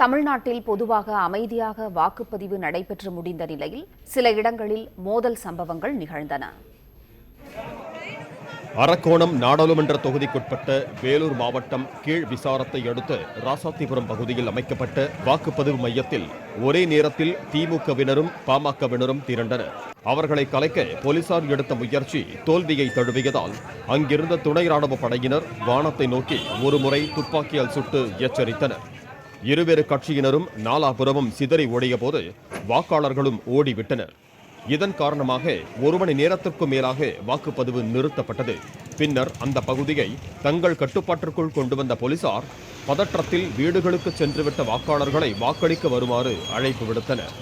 தமிழ்நாட்டில் பொதுவாக அமைதியாக வாக்குப்பதிவு நடைபெற்று முடிந்த நிலையில் சில இடங்களில் மோதல் சம்பவங்கள் நிகழ்ந்தன. அரக்கோணம் நாடாளுமன்ற தொகுதிக்குட்பட்ட வேலூர் மாவட்டம் கீழ் விசாரத்தை அடுத்த ராசாத்திபுரம் பகுதியில் அமைக்கப்பட்ட வாக்குப்பதிவு மையத்தில் ஒரே நேரத்தில் திமுகவினரும் பாமகவினரும் திரண்டனர். அவர்களை கலைக்க போலீசார் எடுத்த முயற்சி தோல்வியை தழுவியதால் அங்கிருந்த துணை ராணுவ படையினர் வானத்தை நோக்கி ஒருமுறை துப்பாக்கியால் சுட்டு எச்சரித்தனர். இருவேறு கட்சியினரும் நாலாபுரமும் சிதறி ஓடிய போது வாக்காளர்களும் ஓடிவிட்டனர். இதன் காரணமாக ஒரு மணி நேரத்திற்கும் மேலாக வாக்குப்பதிவு நிறுத்தப்பட்டது. பின்னர் அந்த பகுதியை தங்கள் கட்டுப்பாட்டிற்குள் கொண்டு வந்த போலீசார் பதற்றத்தில் வீடுகளுக்கு சென்றுவிட்ட வாக்காளர்களை வாக்களிக்க வருமாறு அழைப்பு விடுத்தனர்.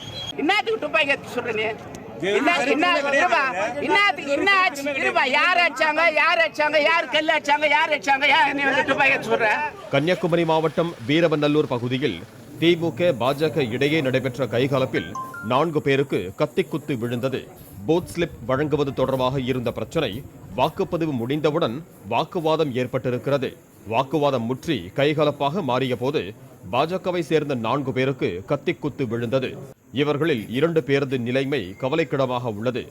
கன்னியாகுமரி மாவட்டம் வீரவநல்லூர் பகுதியில் திமுக பாஜக இடையே நடைபெற்ற கைகலப்பில் 4 பேருக்கு கத்திக்குத்து விழுந்தது. பூத் ஸ்லிப் வழங்குவது தொடர்பாக இருந்த பிரச்சனை வாக்குப்பதிவு முடிந்தவுடன் வாக்குவாதம் ஏற்பட்டிருக்கிறது. வாக்குவாதம் முற்றி கைகலப்பாக மாறிய போது பாஜகவை சேர்ந்த 4 பேருக்கு கத்திக்குத்து விழுந்தது. இவர்களில் 2 பேரது நிலைமை கவலைக்கிடமாக உள்ளது.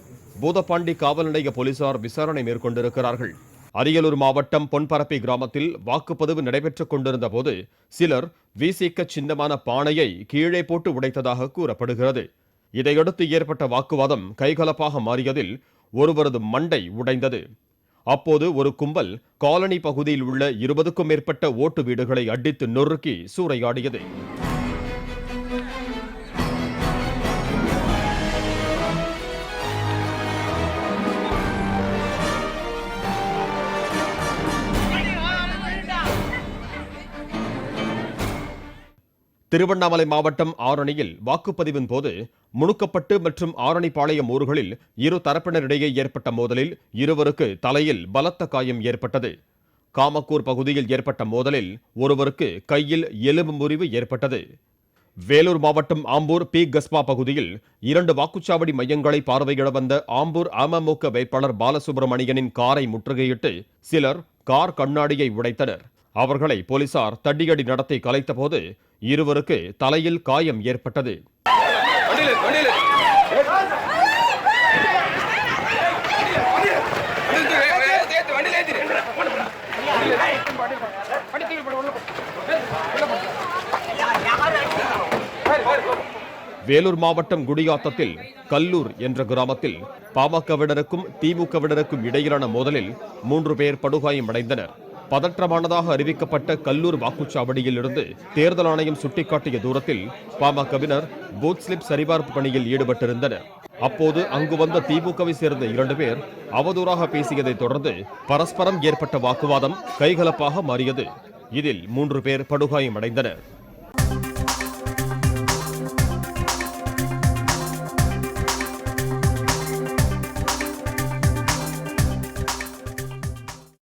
பூதப்பாண்டி காவல் நிலைய போலீசார் விசாரணை மேற்கொண்டிருக்கிறார்கள். அரியலூர் மாவட்டம் பொன்பரப்பி கிராமத்தில் வாக்குப்பதிவு நடைபெற்றுக் கொண்டிருந்த போது சிலர் விசிக சின்னமான பானையை கீழே போட்டு உடைத்ததாக கூறப்படுகிறது. இதையடுத்து ஏற்பட்ட வாக்குவாதம் கைகலப்பாக மாறியதில் ஒருவரது மண்டை உடைந்தது. அப்போது ஒரு கும்பல் காலனி பகுதியில் உள்ள 20க்கும் மேற்பட்ட ஓட்டு வீடுகளை அடித்து நொறுக்கி சூறையாடியது. திருவண்ணாமலை மாவட்டம் ஆரணியில் வாக்குப்பதிவின் போது முணுக்கப்பட்டு மற்றும் ஆரணிப்பாளையம் ஊர்களில் இரு தரப்பினரிடையே ஏற்பட்ட மோதலில் இருவருக்கு தலையில் பலத்த காயம் ஏற்பட்டது. காமக்கூர் பகுதியில் ஏற்பட்ட மோதலில் ஒருவருக்கு கையில் எலும்பு முறிவு ஏற்பட்டது. வேலூர் மாவட்டம் ஆம்பூர் பி கஸ்பா பகுதியில் 2 வாக்குச்சாவடி மையங்களை பார்வையிட வந்த ஆம்பூர் அமமுக வேட்பாளர் பாலசுப்ரமணியனின் காரை முற்றுகையிட்டு சிலர் கார் கண்ணாடியை உடைத்தனர். அவர்களை போலீசார் தடியடி நடத்தி கலைத்தபோது இருவருக்கு தலையில் காயம் ஏற்பட்டது. வேலூர் மாவட்டம் குடியாத்தத்தில் கல்லூர் என்ற கிராமத்தில் பாமகவினருக்கும் திமுகவினருக்கும் இடையிலான மோதலில் 3 பேர் படுகாயமடைந்தனர். பதற்றமானதாக அறிவிக்கப்பட்ட கல்லூர் வாக்குச்சாவடியில் இருந்து தேர்தல் ஆணையம் சுட்டிக்காட்டிய தூரத்தில் பாமகவினர் பூத் ஸ்லிப் சரிபார்ப்பு பணியில் ஈடுபட்டிருந்தனர். அப்போது அங்கு வந்த திமுகவை சேர்ந்த 2 பேர் அவதூறாக பேசியதை தொடர்ந்து பரஸ்பரம் ஏற்பட்ட வாக்குவாதம் கைகலப்பாக மாறியது. இதில் 3 பேர் படுகாயமடைந்தனர்.